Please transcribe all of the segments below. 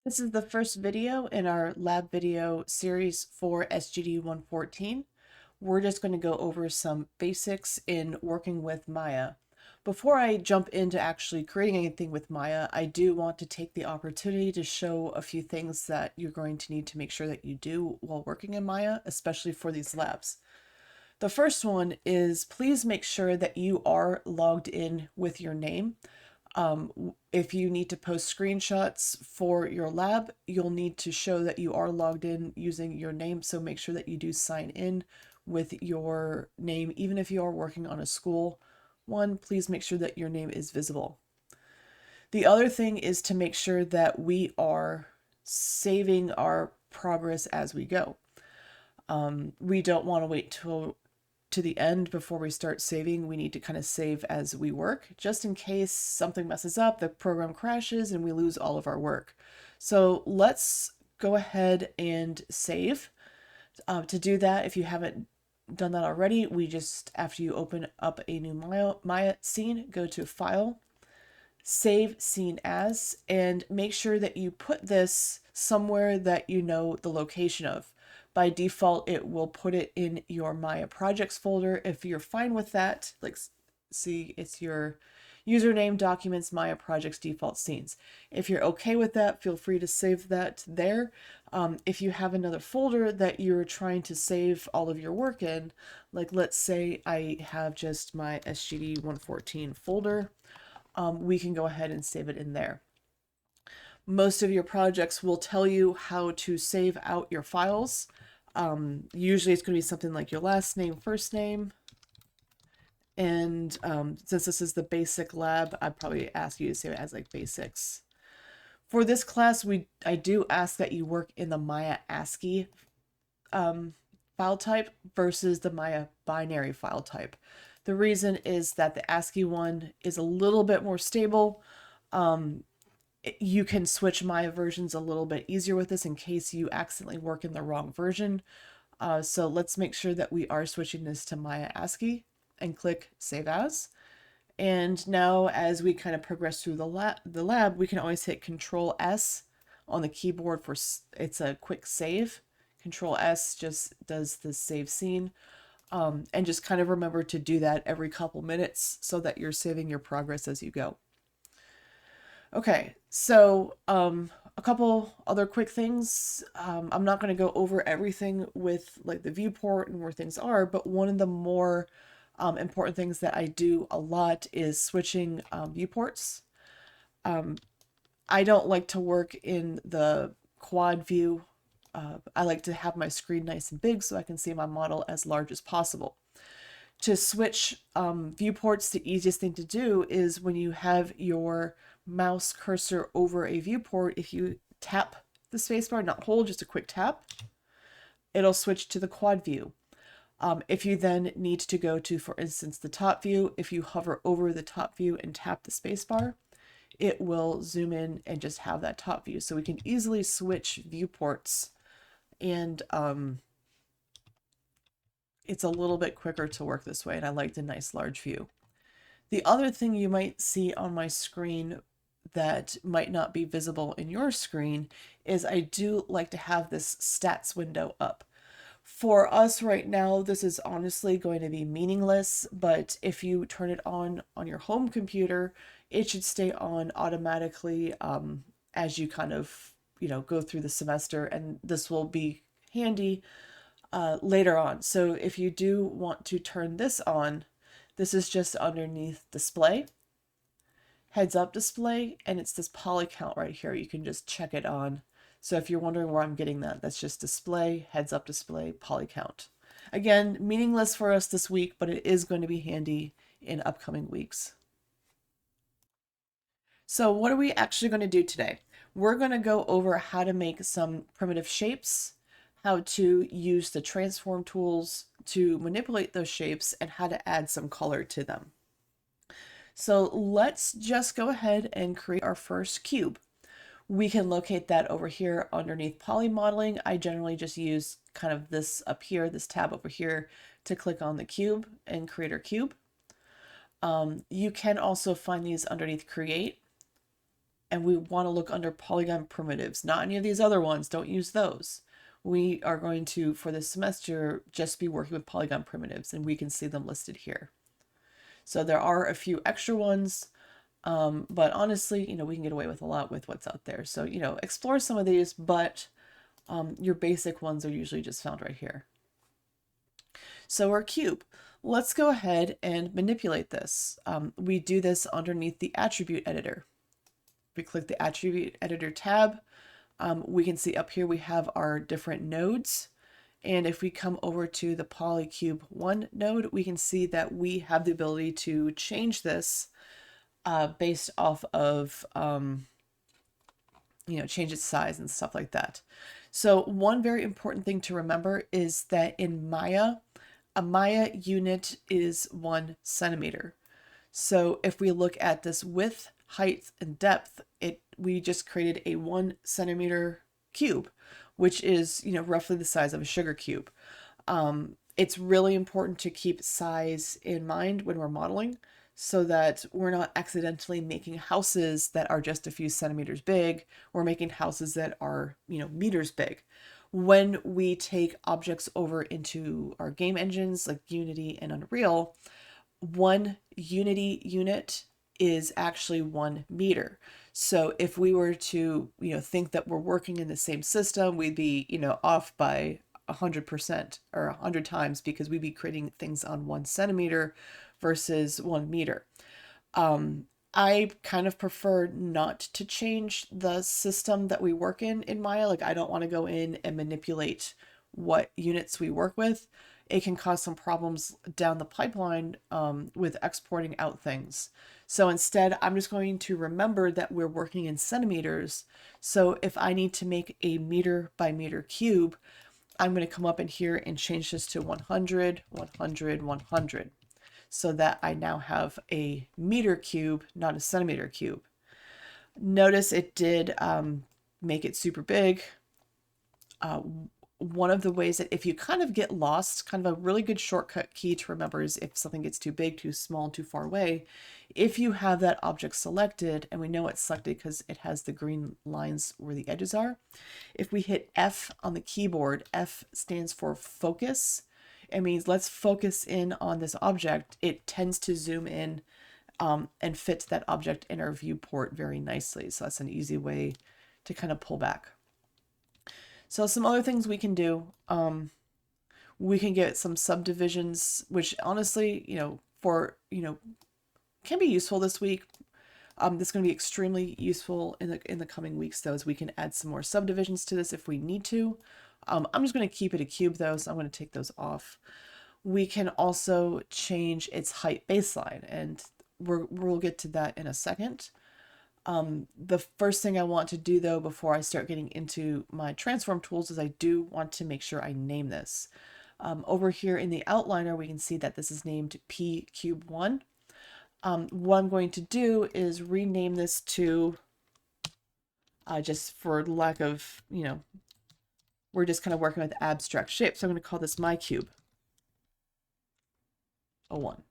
This is the first video in our lab video series for SGD 114. We're just going to go over some basics in working with Maya. Before I jump into actually creating anything with Maya, I do want to take the opportunity to show a few things that you're going to need to make sure that you do while working in Maya, especially for these labs. The first one is please make sure that you are logged in with your name. If you need to post screenshots for your lab, you'll need to show that you are logged in using your name. So make sure that you do sign in with your name. Even if you are working on a school one, please make sure that your name is visible. The other thing is to make sure that we are saving our progress as we go. We don't want to wait to the end before we start saving. We need to kind of save as we work, just in case something messes up, the program crashes, and we lose all of our work. So let's go ahead and save. To do that, if you haven't done that already, we just, after you open up a new Maya scene, go to File, Save Scene As, and make sure that you put this somewhere that you know the location of. By default, it will put it in your Maya projects folder. If you're fine with that, like see, it's your username, documents, Maya projects, default scenes. If you're okay with that, feel free to save that there. If you have another folder that you're trying to save all of your work in, like let's say I have just my SGD 114 folder, we can go ahead and save it in there. Most of your projects will tell you how to save out your files. Usually it's going to be something like your last name, first name. And since this is the basic lab, I'd probably ask you to save it as like basics. For this class, I do ask that you work in the Maya ASCII file type versus the Maya binary file type. The reason is that the ASCII one is a little bit more stable. You can switch Maya versions a little bit easier with this in case you accidentally work in the wrong version. So let's make sure that we are switching this to Maya ASCII and click Save As. And now as we kind of progress through the lab, we can always hit Control S on the keyboard for it's a quick save. Control S just does the save scene. And just kind of remember to do that every couple minutes so that you're saving your progress as you go. Okay, so a couple other quick things. I'm not going to go over everything with like the viewport and where things are, but one of the more important things that I do a lot is switching viewports. I don't like to work in the quad view. I like to have my screen nice and big so I can see my model as large as possible. To switch viewports, the easiest thing to do is when you have your mouse cursor over a viewport, if you tap the spacebar, not hold, just a quick tap, it'll switch to the quad view. If you then need to go to, for instance, the top view, if you hover over the top view and tap the spacebar, it will zoom in and just have that top view. So we can easily switch viewports, and it's a little bit quicker to work this way, and I like the nice large view. The other thing you might see on my screen that might not be visible in your screen is I do like to have this stats window up. For us right now, this is honestly going to be meaningless, but if you turn it on your home computer, it should stay on automatically as you kind of, go through the semester, and this will be handy later on. So if you do want to turn this on, this is just underneath display, heads up display, and it's this poly count right here. You can just check it on. So if you're wondering where I'm getting that, that's just display, heads up display, poly count. Again, meaningless for us this week, but it is going to be handy in upcoming weeks. So what are we actually going to do today? We're going to go over how to make some primitive shapes, how to use the transform tools to manipulate those shapes, and how to add some color to them. So let's just go ahead and create our first cube. We can locate that over here underneath poly modeling. I generally just use kind of this up here, this tab over here, to click on the cube and create our cube. You can also find these underneath create and we want to look under polygon primitives, not any of these other ones. Don't use those. We are going to, for this semester, just be working with polygon primitives, and we can see them listed here. So there are a few extra ones, but honestly, we can get away with a lot with what's out there. So, explore some of these, but your basic ones are usually just found right here. So our cube, let's go ahead and manipulate this. We do this underneath the attribute editor. If we click the attribute editor tab, we can see up here we have our different nodes. And if we come over to the polycube 1 node, we can see that we have the ability to change this based off of, change its size and stuff like that. So one very important thing to remember is that in Maya, a Maya unit is 1 centimeter. So if we look at this width, height, and depth, we just created a 1 centimeter cube, which is, roughly the size of a sugar cube. It's really important to keep size in mind when we're modeling so that we're not accidentally making houses that are just a few centimeters big. We're making houses that are, meters big. When we take objects over into our game engines like Unity and Unreal, 1 Unity unit is actually 1 meter. So if we were to, think that we're working in the same system, we'd be, off by 100% or 100 times because we'd be creating things on 1 centimeter versus 1 meter. I kind of prefer not to change the system that we work in Maya. Like, I don't want to go in and manipulate what units we work with. It can cause some problems down the pipeline with exporting out things. So instead, I'm just going to remember that we're working in centimeters. So if I need to make a meter by meter cube, I'm going to come up in here and change this to 100, 100, 100. So that I now have a meter cube, not a centimeter cube. Notice it did make it super big. One of the ways that if you kind of get lost, kind of a really good shortcut key to remember is if something gets too big, too small, too far away, if you have that object selected, and we know it's selected because it has the green lines where the edges are, if we hit F on the keyboard, F stands for focus. It means let's focus in on this object. It tends to zoom in and fit that object in our viewport very nicely. So that's an easy way to kind of pull back. So some other things we can do, we can get some subdivisions, which honestly, can be useful this week. This is going to be extremely useful in the coming weeks, though, as we can add some more subdivisions to this if we need to. I'm just going to keep it a cube, though, so I'm going to take those off. We can also change its height baseline, and we'll get to that in a second. The first thing I want to do, though, before I start getting into my transform tools is I do want to make sure I name this. Over here in the outliner, we can see that this is named P cube 1. What I'm going to do is rename this to, just for lack of, we're just kind of working with abstract shapes. So I'm going to call this my cube 01.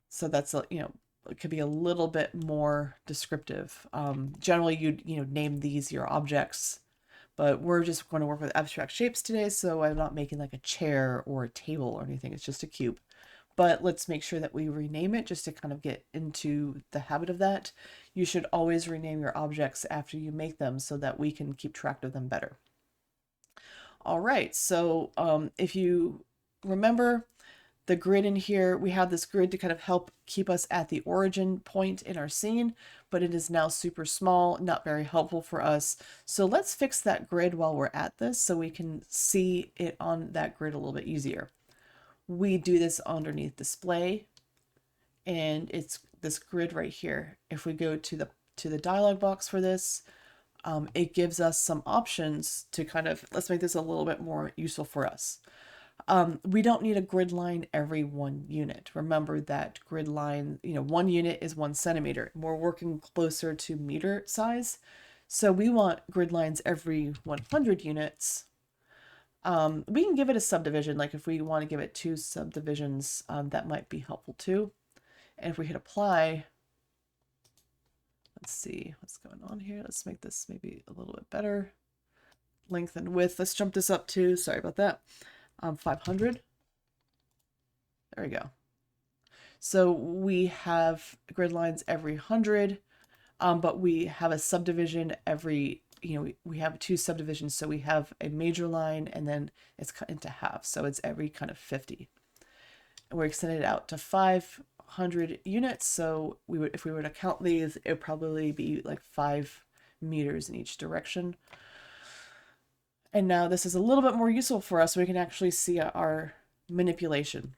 So that's, it could be a little bit more descriptive. Generally, you'd name these your objects, but we're just going to work with abstract shapes today. So I'm not making like a chair or a table or anything. It's just a cube. But let's make sure that we rename it just to kind of get into the habit of that. You should always rename your objects after you make them so that we can keep track of them better. All right, so if you remember the grid in here, we have this grid to kind of help keep us at the origin point in our scene, but it is now super small, not very helpful for us. So let's fix that grid while we're at this so we can see it on that grid a little bit easier. We do this underneath display, and it's this grid right here. If we go to the dialog box for this, it gives us some options to kind of, let's make this a little bit more useful for us. We don't need a grid line every 1 unit. Remember that grid line, 1 unit is 1 centimeter. We're working closer to meter size. So we want grid lines every 100 units. We can give it a subdivision, like if we want to give it 2 subdivisions, that might be helpful too. And if we hit apply, Let's see what's going on here. Let's make this maybe a little bit better. Length and width. Let's jump this up to, sorry about that, 500. There we go. So we have grid lines every 100, but we have a subdivision every, we have 2 subdivisions. So we have a major line and then it's cut into half. So it's every kind of 50. And we're extended out to 500 units. So we would, if we were to count these, it would probably be like 5 meters in each direction. And now this is a little bit more useful for us. So we can actually see our manipulation.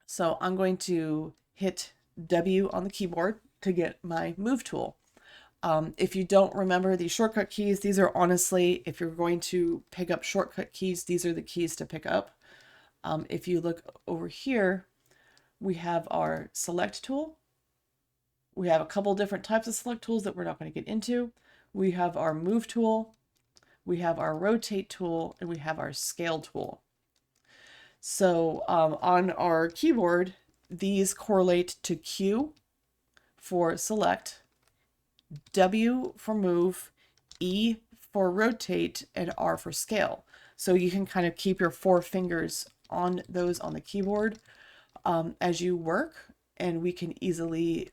So I'm going to hit W on the keyboard to get my move tool. If you don't remember these shortcut keys, these are honestly, if you're going to pick up shortcut keys, these are the keys to pick up. If you look over here, we have our select tool. We have a couple different types of select tools that we're not going to get into. We have our move tool, we have our rotate tool, and we have our scale tool. So on our keyboard, these correlate to Q for select, W for move, E for rotate, and R for scale. So you can kind of keep your 4 fingers on those on the keyboard as you work, and we can easily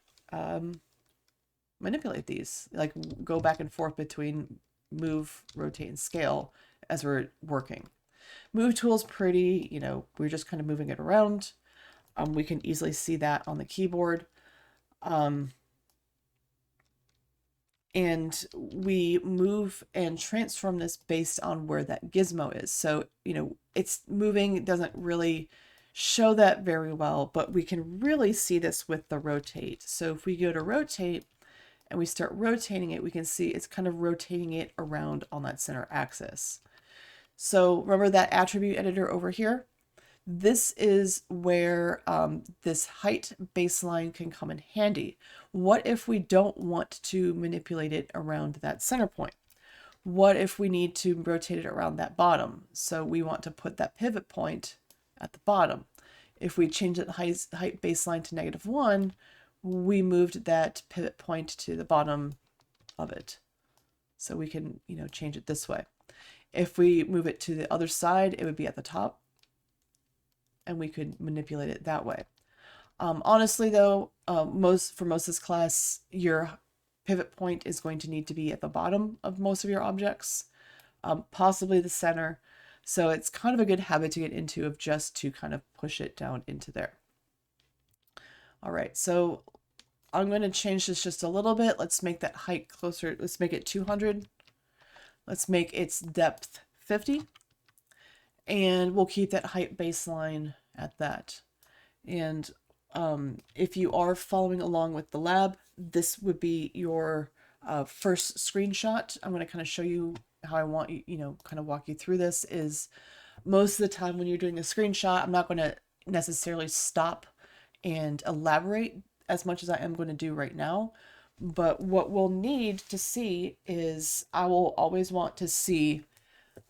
manipulate these, like go back and forth between move, rotate, and scale as we're working. Move tool is pretty, we're just kind of moving it around. We can easily see that on the keyboard. And we move and transform this based on where that gizmo is. So, it's moving, it doesn't really show that very well, but we can really see this with the rotate. So if we go to rotate and we start rotating it, we can see it's kind of rotating it around on that center axis. So remember that attribute editor over here? This is where this height baseline can come in handy. What if we don't want to manipulate it around that center point? What if we need to rotate it around that bottom? So we want to put that pivot point at the bottom. If we change the height baseline to -1, we moved that pivot point to the bottom of it. So we can, change it this way. If we move it to the other side, it would be at the top, and we could manipulate it that way. Honestly, though, for most of this class, your pivot point is going to need to be at the bottom of most of your objects, possibly the center. So it's kind of a good habit to get into, of just to kind of push it down into there. All right, so I'm going to change this just a little bit. Let's make that height closer. Let's make it 200. Let's make its depth 50. And we'll keep that height baseline at that. And if you are following along with the lab, this would be your first screenshot. I'm going to kind of show you how I want you, kind of walk you through this. Is most of the time when you're doing a screenshot, I'm not going to necessarily stop and elaborate as much as I am going to do right now. But what we'll need to see is, I will always want to see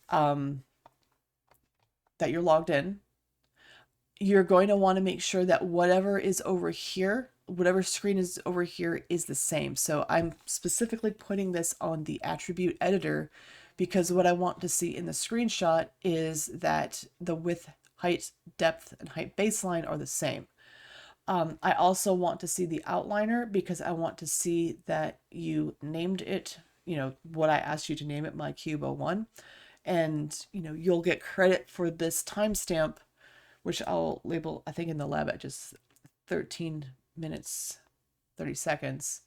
that you're logged in. You're going to want to make sure that whatever is over here, whatever screen is over here, is the same. So I'm specifically putting this on the attribute editor because what I want to see in the screenshot is that the width, height, depth, and height baseline are the same. I also want to see the outliner because I want to see that you named it, what I asked you to name it, my cube 01. And, you'll get credit for this timestamp, which I'll label, I think in the lab, at just 13 minutes, 30 seconds.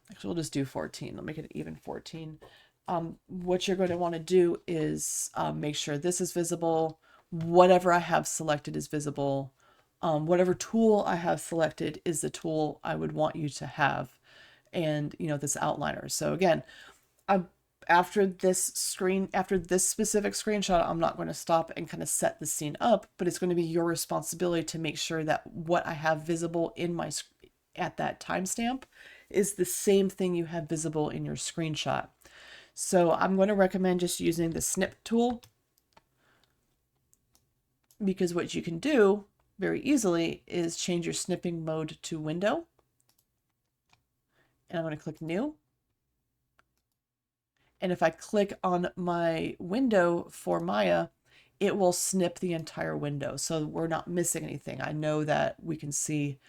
Actually, we'll just do 14. I'll make it even 14. What you're going to want to do is make sure this is visible. Whatever I have selected is visible. Whatever tool I have selected is the tool I would want you to have. And, this outliner. So again, after this specific screenshot, I'm not going to stop and kind of set the scene up, but it's going to be your responsibility to make sure that what I have visible in my at that timestamp is the same thing you have visible in your screenshot. So I'm going to recommend just using the snip tool, because what you can do very easily is change your snipping mode to window. And I'm going to click New. And if I click on my window for Maya, it will snip the entire window. So we're not missing anything. I know that we can see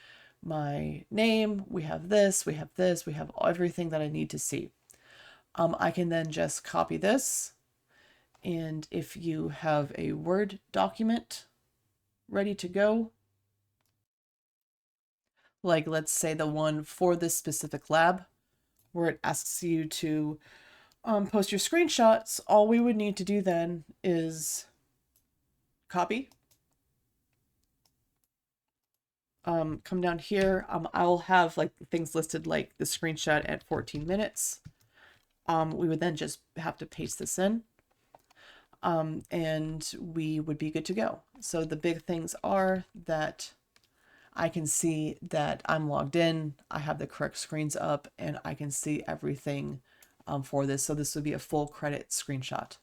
my name, we have this, we have this, we have everything that I need to see. I can then just copy this. And if you have a Word document ready to go, like let's say the one for this specific lab, where it asks you to post your screenshots, all we would need to do then is copy, come down here. I'll have like things listed like the screenshot at 14 minutes. We would then just have to paste this in, and we would be good to go. So the big things are that I can see that I'm logged in, I have the correct screens up, and I can see everything for this. So this would be a full credit screenshot.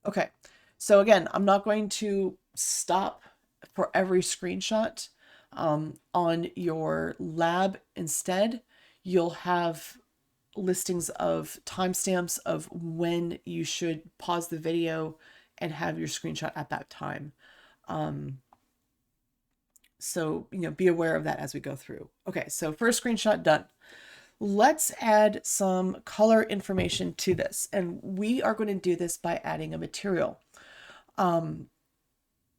Okay, so again, I'm not going to stop for every screenshot. On your lab instead, you'll have listings of timestamps of when you should pause the video and have your screenshot at that time. So, be aware of that as we go through. Okay, so first screenshot done. Let's add some color information to this. And we are going to do this by adding a material.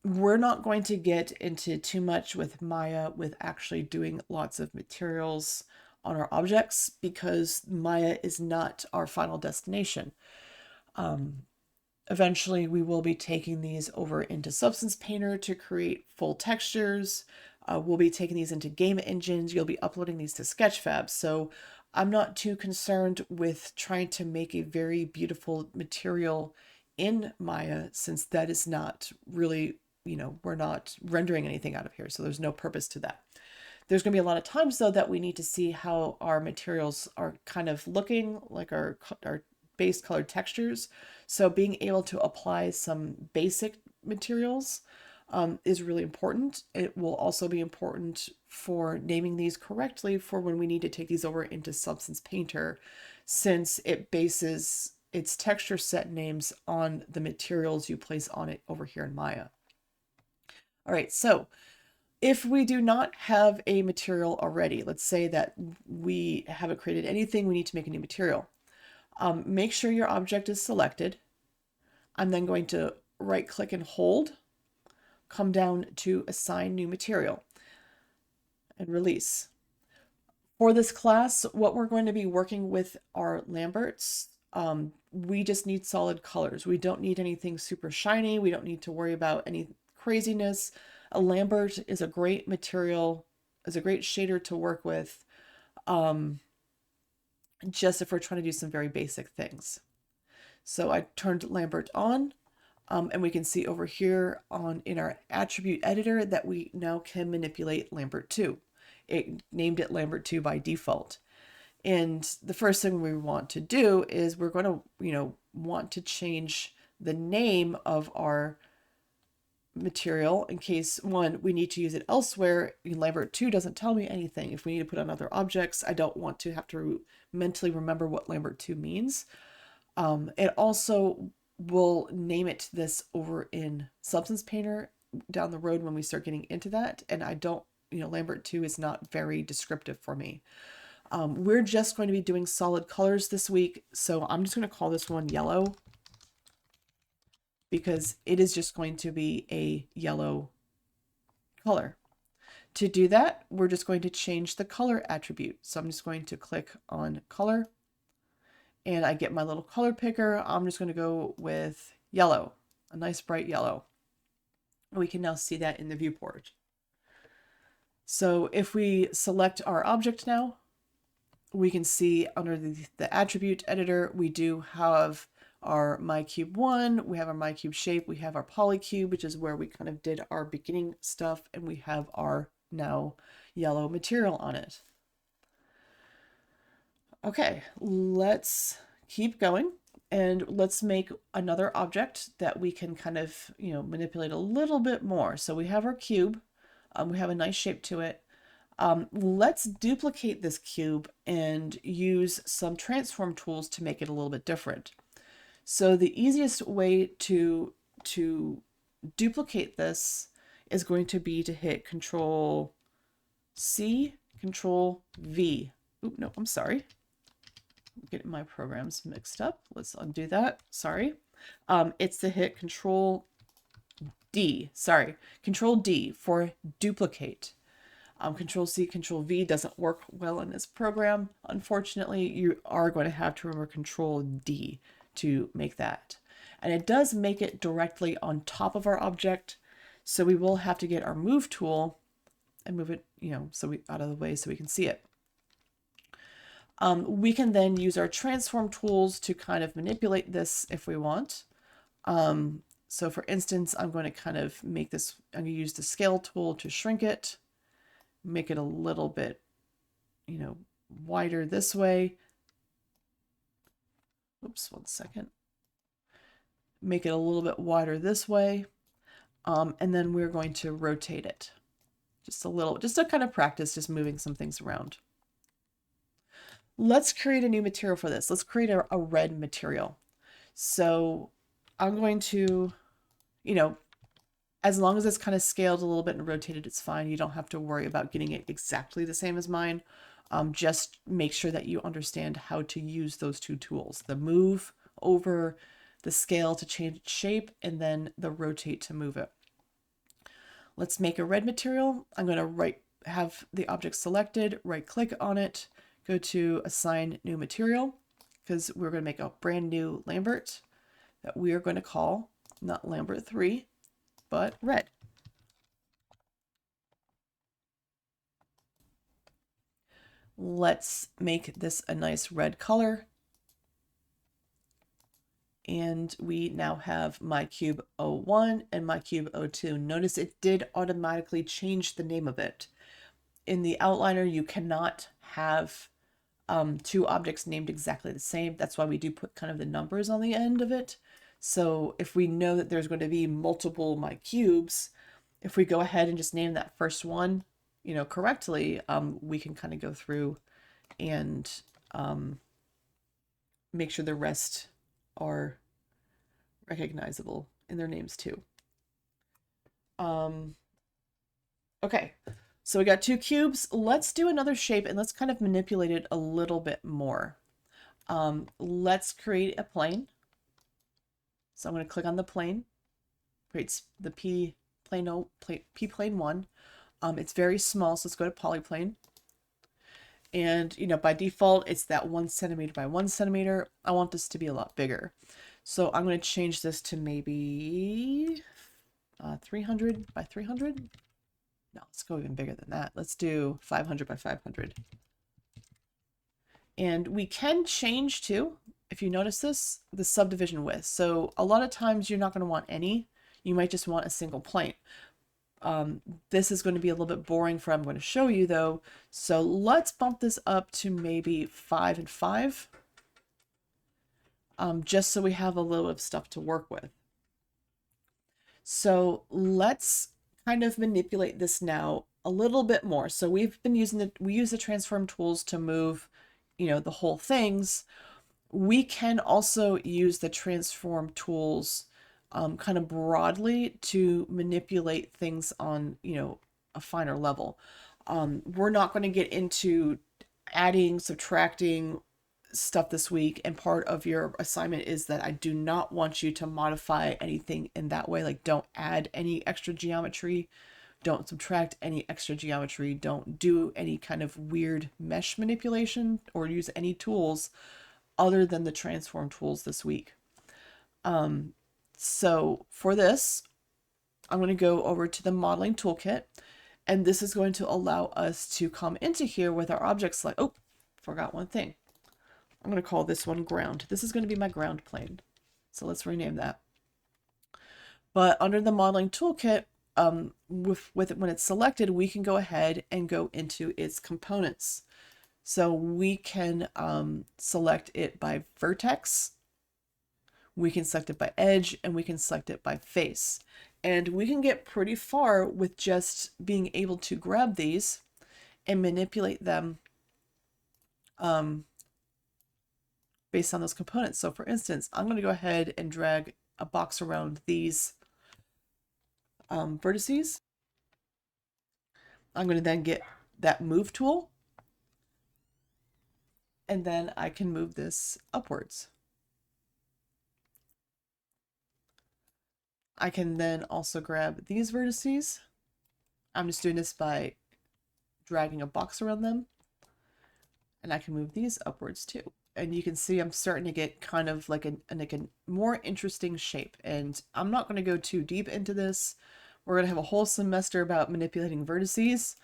We're not going to get into too much with Maya with actually doing lots of materials on our objects because Maya is not our final destination. Eventually, we will be taking these over into Substance Painter to create full textures. We'll be taking these into game engines. You'll be uploading these to Sketchfab. So I'm not too concerned with trying to make a very beautiful material in Maya, since that is not really, we're not rendering anything out of here. So there's no purpose to that. There's going to be a lot of times, though, that we need to see how our materials are kind of looking like our base colored textures. So being able to apply some basic materials is really important. It will also be important for naming these correctly for when we need to take these over into Substance Painter, since it bases its texture set names on the materials you place on it over here in Maya. All right, so if we do not have a material already, let's say that we haven't created anything, we need to make a new material. Make sure your object is selected. I'm then going to right click and hold, come down to assign new material and release. For this class, what we're going to be working with are Lamberts. We just need solid colors. We don't need anything super shiny. We don't need to worry about any craziness. A Lambert is a great material, is a great shader to work with, just if we're trying to do some very basic things. So I turned Lambert on, and we can see over here in our attribute editor that we now can manipulate Lambert 2. It named it Lambert 2 by default. And the first thing we want to do is we're going to, want to change the name of our material in case, one, we need to use it elsewhere. Lambert 2 doesn't tell me anything. If we need to put on other objects, I don't want to have to mentally remember what Lambert 2 means. It also will name it this over in Substance Painter down the road when we start getting into that. And I don't, Lambert 2 is not very descriptive for me. We're just going to be doing solid colors this week. So I'm just going to call this one yellow, because it is just going to be a yellow color. To do that, we're just going to change the color attribute. So I'm just going to click on color, and I get my little color picker. I'm just going to go with yellow, a nice bright yellow. We can now see that in the viewport. So if we select our object now, we can see under the attribute editor, we do have our MyCube1, we have our MyCube shape, we have our polycube, which is where we kind of did our beginning stuff, and we have our now yellow material on it. Okay, let's keep going, and let's make another object that we can kind of, manipulate a little bit more. So we have our cube, we have a nice shape to it. Let's duplicate this cube and use some transform tools to make it a little bit different. So the easiest way to duplicate this is going to be to hit Control C, Control V. Oop, no, I'm sorry. I'm getting my programs mixed up. Let's undo that. Sorry. It's to hit Control D. Sorry, Control D for duplicate. Control C, Control V doesn't work well in this program. Unfortunately, you are going to have to remember Control D to make that. And it does make it directly on top of our object. So we will have to get our move tool and move it, so we out of the way so we can see it. We can then use our transform tools to kind of manipulate this if we want. So for instance, I'm going to kind of make this, I'm going to use the scale tool to shrink it, make it a little bit, wider this way. Oops, 1 second. Make it a little bit wider this way. And then we're going to rotate it just a little, just to kind of practice, just moving some things around. Let's create a new material for this. Let's create a red material. So I'm going to, as long as it's kind of scaled a little bit and rotated, it's fine. You don't have to worry about getting it exactly the same as mine. Just make sure that you understand how to use those two tools, the move over, the scale to change its shape, and then the rotate to move it. Let's make a red material. I'm going to have the object selected, right click on it, go to assign new material, because we're going to make a brand new Lambert that we are going to call not Lambert 3, but red. Let's make this a nice red color. And we now have my cube 01 and my cube 02. Notice it did automatically change the name of it. In the outliner, you cannot have two objects named exactly the same. That's why we do put kind of the numbers on the end of it. So if we know that there's going to be multiple my cubes, if we go ahead and just name that first one, correctly, we can kind of go through and make sure the rest are recognizable in their names too. Okay, so we got two cubes. Let's do another shape and let's kind of manipulate it a little bit more. Let's create a plane. So I'm going to click on the plane, creates the P-plane 1. It's very small, so let's go to polyplane. And, by default, it's that 1 centimeter by 1 centimeter. I want this to be a lot bigger. So I'm going to change this to maybe 300 by 300. No, let's go even bigger than that. Let's do 500 by 500. And we can change too, if you notice this, the subdivision width. So a lot of times you're not going to want any. You might just want a single plane. This is going to be a little bit boring for what I'm going to show you though. So let's bump this up to maybe 5 and 5. Just so we have a little bit of stuff to work with. So let's kind of manipulate this now a little bit more. So we've been using we use the transform tools to move, the whole things. We can also use the transform tools kind of broadly to manipulate things on, a finer level. We're not going to get into adding, subtracting stuff this week, and part of your assignment is that I do not want you to modify anything in that way. Like, don't add any extra geometry, don't subtract any extra geometry, don't do any kind of weird mesh manipulation or use any tools other than the transform tools this week. So for this, I'm going to go over to the modeling toolkit, and this is going to allow us to come into here with our object select. Oh, forgot one thing. I'm going to call this one ground. This is going to be my ground plane. So let's rename that. But under the modeling toolkit, with it, when it's selected, we can go ahead and go into its components. So we can select it by vertex, we can select it by edge, and we can select it by face. And we can get pretty far with just being able to grab these and manipulate them based on those components. So for instance, I'm going to go ahead and drag a box around these vertices. I'm going to then get that move tool, and then I can move this upwards. I can then also grab these vertices. I'm just doing this by dragging a box around them, and I can move these upwards too. And you can see I'm starting to get kind of like a more interesting shape. And I'm not going to go too deep into this. We're going to have a whole semester about manipulating vertices.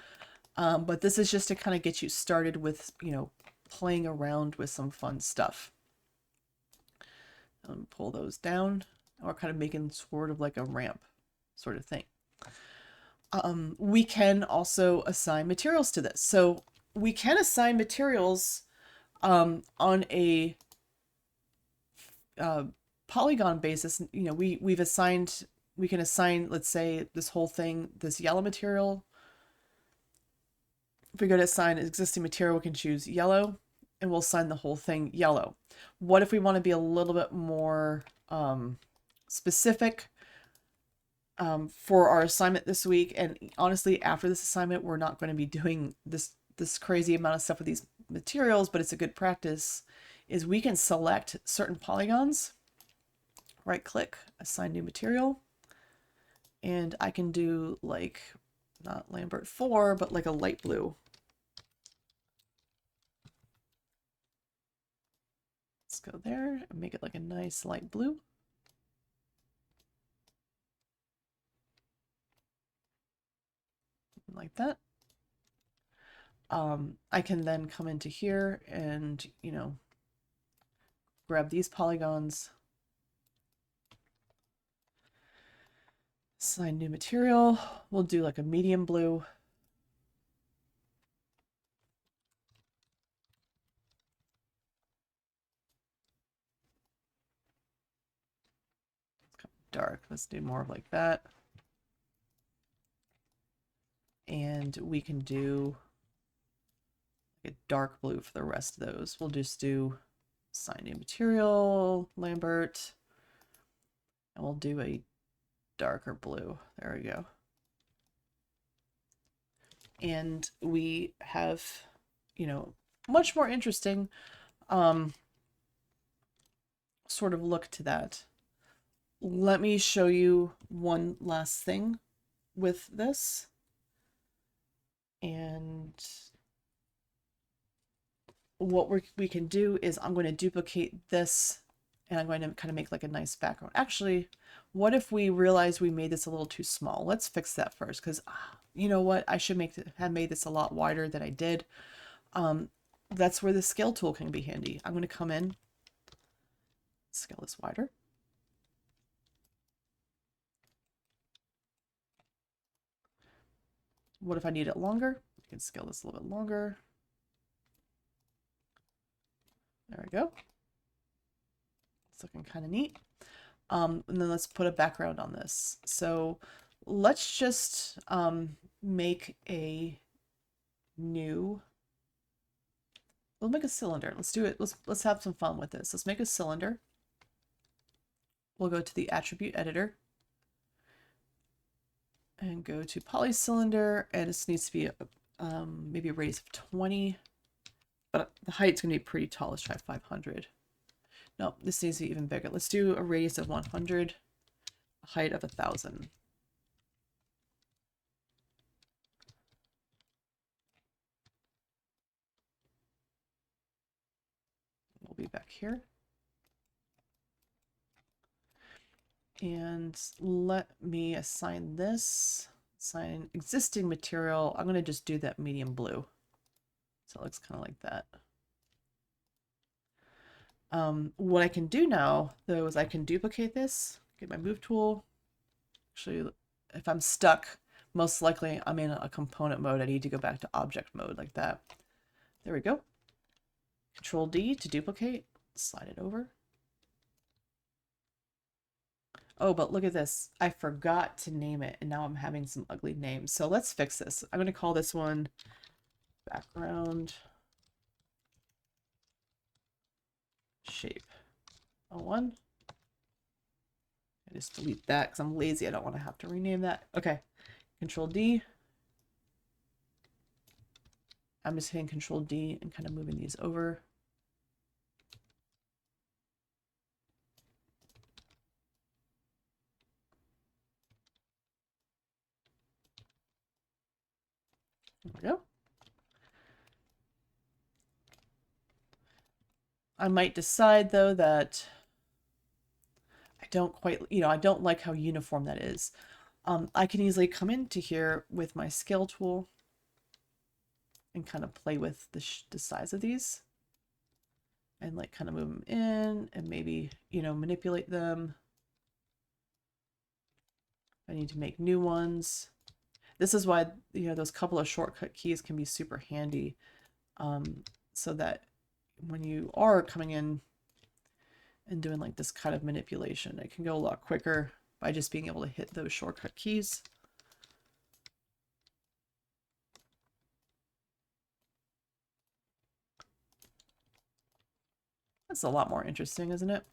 But this is just to kind of get you started with, you know, playing around with some fun stuff. Pull those down. We're kind of making sort of like a ramp sort of thing. We can also assign materials to this. So we can assign materials on a polygon basis. You know, we can assign, let's say, this whole thing, this yellow material. If we go to assign existing material, we can choose yellow, and we'll assign the whole thing yellow. What if we want to be a little bit more specific for our assignment this week? And honestly, after this assignment, we're not going to be doing this crazy amount of stuff with these materials, but it's a good practice, is we can select certain polygons, right click, assign new material, and I can do like, not Lambert 4, but like a light blue. Let's go there and make it like a nice light blue. Like that. I can then come into here and, you know, grab these polygons, assign new material. We'll do like a medium blue. It's kind of dark. Let's do more of like that. And we can do like a dark blue for the rest of those. We'll just do assign new material, Lambert, and we'll do a darker blue. There we go. And we have, you know, much more interesting sort of look to that. Let me show you one last thing with this. And what we can do is I'm going to duplicate this, and I'm going to kind of make like a nice background. Actually, what if we realize we made this a little too small? Let's fix that first, because you know what? I should have made this a lot wider than I did. That's where the scale tool can be handy. I'm going to come in, scale this wider. What if I need it longer? I can scale this a little bit longer. There we go. It's looking kind of neat. And then let's put a background on this. So let's just make a new, we'll make a cylinder. Let's do it. Let's have some fun with this. Let's make a cylinder. We'll go to the attribute editor and go to polycylinder, and this needs to be maybe a radius of 20, but the height's going to be pretty tall. Let's try 500. No, this needs to be even bigger. Let's do a radius of 100, a height of 1,000. We'll be back here. And let me assign this, assign existing material. I'm going to just do that medium blue. So it looks kind of like that. What I can do now, though, is I can duplicate this, get my move tool. Actually, if I'm stuck, most likely I'm in a component mode. I need to go back to object mode like that. There we go. Control D to duplicate, slide it over. Oh, but look at this. I forgot to name it, and now I'm having some ugly names. So let's fix this. I'm going to call this one background shape 01. I just delete that because I'm lazy. I don't want to have to rename that. Okay, Control D. I'm just hitting Control D and kind of moving these over. There we go. I might decide though that I don't quite, I don't like how uniform that is. I can easily come into here with my scale tool and kind of play with the size of these and like kind of move them in and maybe, manipulate them. I need to make new ones. This is why, those couple of shortcut keys can be super handy, so that when you are coming in and doing like this kind of manipulation, it can go a lot quicker by just being able to hit those shortcut keys. That's a lot more interesting, isn't it?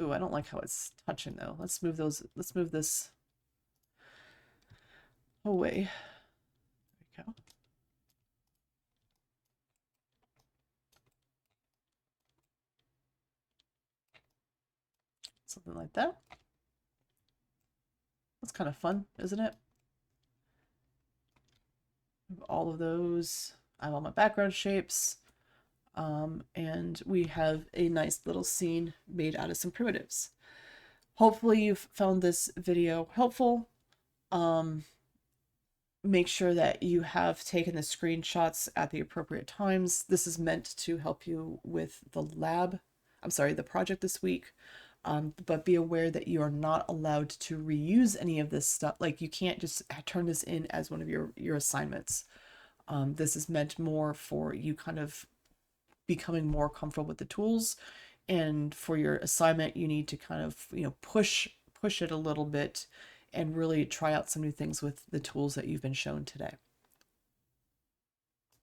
Ooh, I don't like how it's touching though. Let's move this away. There we go. Something like that. That's kind of fun, isn't it? All of those. I have all my background shapes. And we have a nice little scene made out of some primitives. Hopefully you've found this video helpful. Make sure that you have taken the screenshots at the appropriate times. This is meant to help you with the project this week. But be aware that you are not allowed to reuse any of this stuff. Like you can't just turn this in as one of your assignments. This is meant more for you kind of becoming more comfortable with the tools, and for your assignment you need to kind of push it a little bit and really try out some new things with the tools that you've been shown today.